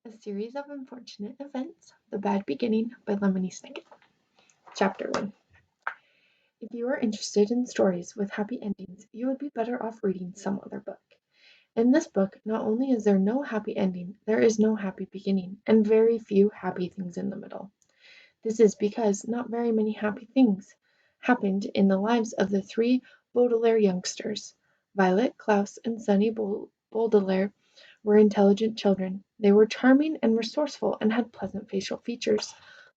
A Series of Unfortunate Events, The Bad Beginning by Lemony Snicket. Chapter 1. If you are interested in stories with happy endings, you would be better off reading some other book. In this book, not only is there no happy ending, there is no happy beginning, and very few happy things in the middle. This is because not very many happy things happened in the lives of the three Baudelaire youngsters. Violet, Klaus, and Sunny Baudelaire were intelligent children. They were charming and resourceful and had pleasant facial features,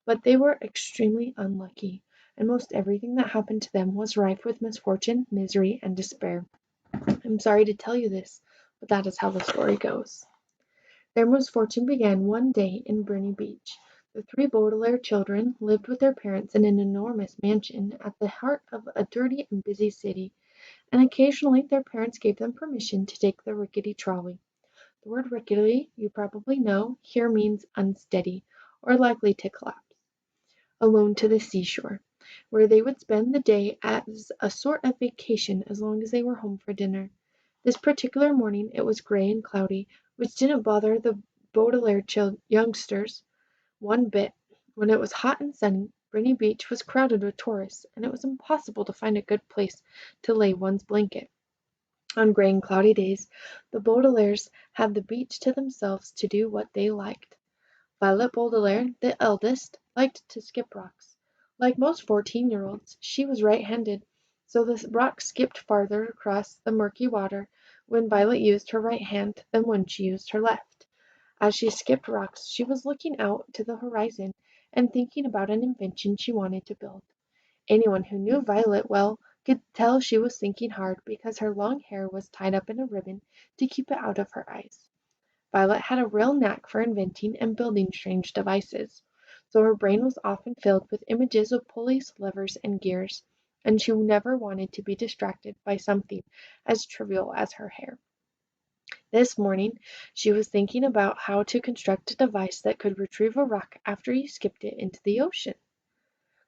but they were extremely unlucky, and most everything that happened to them was rife with misfortune, misery, and despair. I'm sorry to tell you this, but that is how the story goes. Their misfortune began one day in Briony Beach. The three Baudelaire children lived with their parents in an enormous mansion at the heart of a dirty and busy city, and occasionally their parents gave them permission to take the rickety trolley. The word rickety, you probably know, here means unsteady, or likely to collapse, alone to the seashore, where they would spend the day as a sort of vacation as long as they were home for dinner. This particular morning it was grey and cloudy, which didn't bother the Baudelaire youngsters one bit. When it was hot and sunny, Briony Beach was crowded with tourists, and it was impossible to find a good place to lay one's blanket. On grey and cloudy days, the Baudelaires had the beach to themselves to do what they liked. Violet Baudelaire, the eldest, liked to skip rocks. Like most 14-year-olds, she was right-handed, so the rocks skipped farther across the murky water when Violet used her right hand than when she used her left. As she skipped rocks, she was looking out to the horizon and thinking about an invention she wanted to build. Anyone who knew Violet well could tell she was thinking hard because her long hair was tied up in a ribbon to keep it out of her eyes. Violet had a real knack for inventing and building strange devices, so her brain was often filled with images of pulleys, levers, and gears, and she never wanted to be distracted by something as trivial as her hair. This morning she was thinking about how to construct a device that could retrieve a rock after you skipped it into the ocean.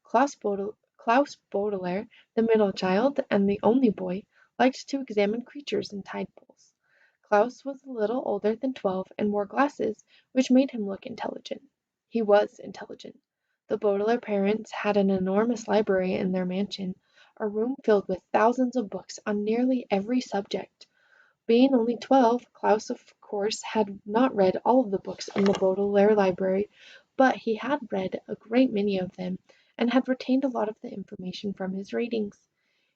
Klaus Baudelaire, the middle child and the only boy, liked to examine creatures in tide pools. Klaus was a little older than 12 and wore glasses, which made him look intelligent. He was intelligent. The Baudelaire parents had an enormous library in their mansion, a room filled with thousands of books on nearly every subject. Being only 12, Klaus of course had not read all of the books in the Baudelaire library, but he had read a great many of them and had retained a lot of the information from his readings.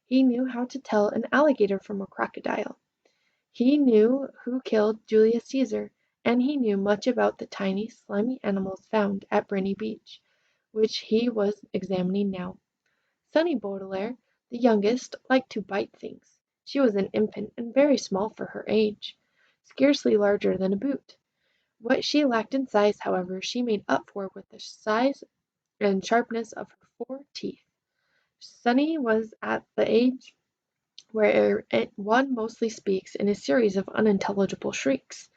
He knew how to tell an alligator from a crocodile. He knew who killed Julius Caesar, and he knew much about the tiny, slimy animals found at Briony Beach, which he was examining now. Sunny Baudelaire, the youngest, liked to bite things. She was an infant and very small for her age, scarcely larger than a boot. What she lacked in size, however, she made up for with the size and sharpness of her 4 teeth. Sunny was at the age where one mostly speaks in a series of unintelligible shrieks,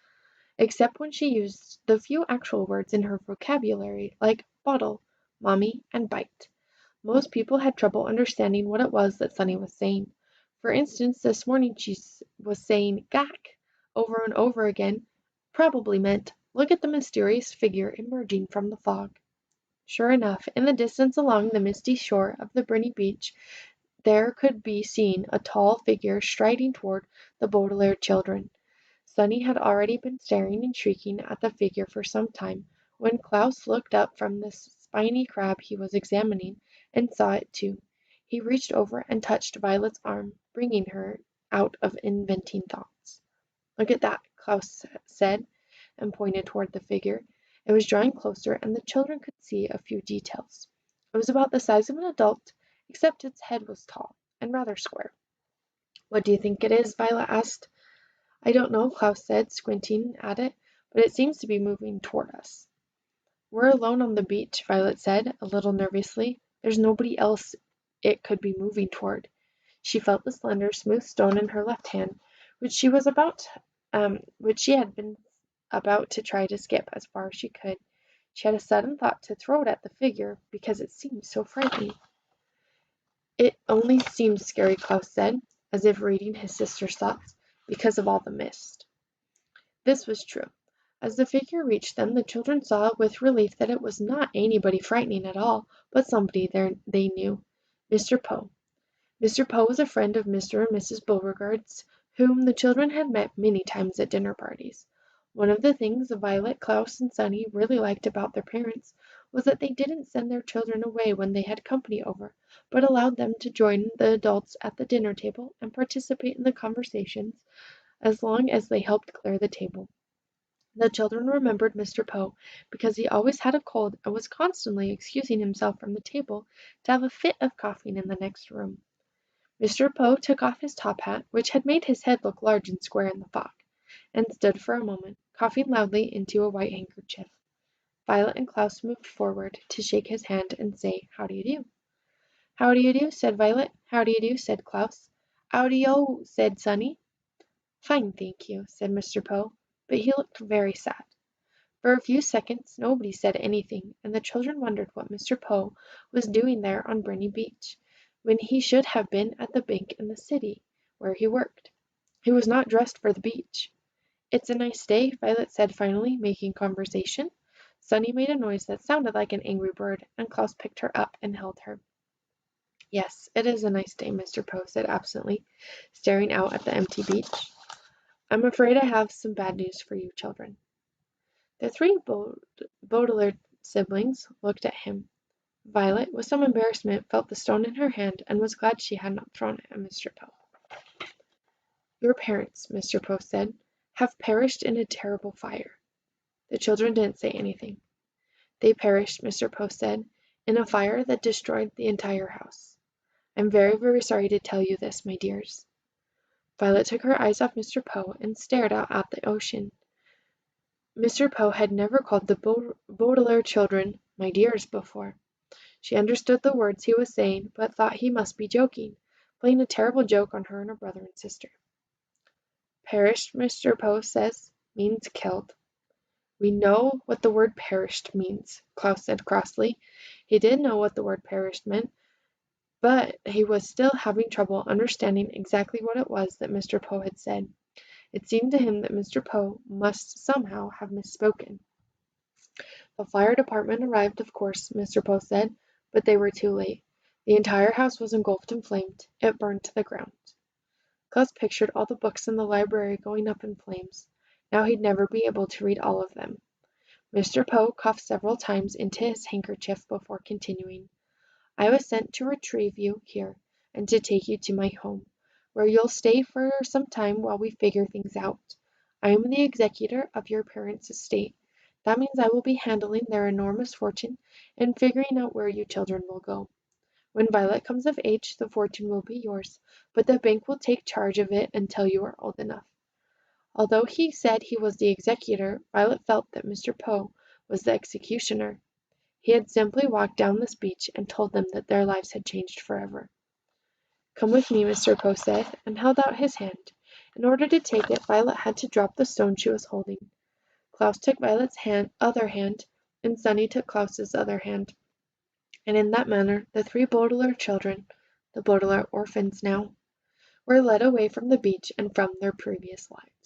except when she used the few actual words in her vocabulary, like bottle, mommy, and bite. Most people had trouble understanding what it was that Sunny was saying. For instance, this morning she was saying "gack" over and over again, probably meant, "Look at the mysterious figure emerging from the fog." Sure enough, in the distance along the misty shore of the Briony Beach there could be seen a tall figure striding toward the Baudelaire children. Sunny had already been staring and shrieking at the figure for some time, when Klaus looked up from the spiny crab he was examining, and saw it too. He reached over and touched Violet's arm, bringing her out of inventing thoughts. "Look at that," Klaus said, and pointed toward the figure. It was drawing closer, and the children could see a few details. It was about the size of an adult, except its head was tall, and rather square. "What do you think it is?" Violet asked. "I don't know," Klaus said, squinting at it, "but it seems to be moving toward us." "We're alone on the beach," Violet said, a little nervously. "There's nobody else it could be moving toward." She felt the slender, smooth stone in her left hand, which she had been about to try to skip as far as she could. She had a sudden thought to throw it at the figure, because it seemed so frightening. "It only seems scary," Klaus said, as if reading his sister's thoughts, "because of all the mist." This was true. As the figure reached them, the children saw with relief that it was not anybody frightening at all, but somebody they knew, Mr. Poe. Mr. Poe was a friend of Mr. and Mrs. Beauregard's, whom the children had met many times at dinner parties. One of the things Violet, Klaus, and Sunny really liked about their parents was that they didn't send their children away when they had company over, but allowed them to join the adults at the dinner table and participate in the conversations as long as they helped clear the table. The children remembered Mr. Poe because he always had a cold and was constantly excusing himself from the table to have a fit of coughing in the next room. Mr. Poe took off his top hat, which had made his head look large and square in the fog, and stood for a moment, coughing loudly into a white handkerchief. Violet and Klaus moved forward to shake his hand and say, "How do you do?" "How do you do?" said Violet. "How do you do?" said Klaus. "How do yo?" said Sunny. "Fine, thank you," said Mr. Poe, but he looked very sad. For a few seconds nobody said anything, and the children wondered what Mr. Poe was doing there on Briony Beach, when he should have been at the bank in the city, where he worked. He was not dressed for the beach. "It's a nice day," Violet said finally, making conversation. Sunny made a noise that sounded like an angry bird, and Klaus picked her up and held her. "Yes, it is a nice day," Mr. Poe said absently, staring out at the empty beach. "I'm afraid I have some bad news for you children." The three Baudelaire siblings looked at him. Violet, with some embarrassment, felt the stone in her hand and was glad she had not thrown it at Mr. Poe. "Your parents," Mr. Poe said, "have perished in a terrible fire." The children didn't say anything. "They perished," Mr. Poe said, "in a fire that destroyed the entire house. I'm very, very sorry to tell you this, my dears." Violet took her eyes off Mr. Poe and stared out at the ocean. Mr. Poe had never called the Baudelaire children "my dears" before. She understood the words he was saying, but thought he must be joking, playing a terrible joke on her and her brother and sister. "Perished," Mr. Poe says, "means killed." "We know what the word perished means," Klaus said crossly. He did know what the word perished meant, but he was still having trouble understanding exactly what it was that Mr. Poe had said. It seemed to him that Mr. Poe must somehow have misspoken. The fire department arrived, of course, Mr. Poe said, but they were too late. The entire house was engulfed in flames. It burned to the ground. Klaus pictured all the books in the library going up in flames. Now he'd never be able to read all of them. Mr. Poe coughed several times into his handkerchief before continuing. "I was sent to retrieve you here and to take you to my home, where you'll stay for some time while we figure things out. I am the executor of your parents' estate. That means I will be handling their enormous fortune and figuring out where you children will go. When Violet comes of age, the fortune will be yours, but the bank will take charge of it until you are old enough." Although he said he was the executor, Violet felt that Mr. Poe was the executioner. He had simply walked down the beach and told them that their lives had changed forever. "Come with me," Mr. Poe said, and held out his hand. In order to take it, Violet had to drop the stone she was holding. Klaus took Violet's other hand, and Sunny took Klaus's other hand. And in that manner the three Baudelaire children, the Baudelaire orphans now, were led away from the beach and from their previous lives.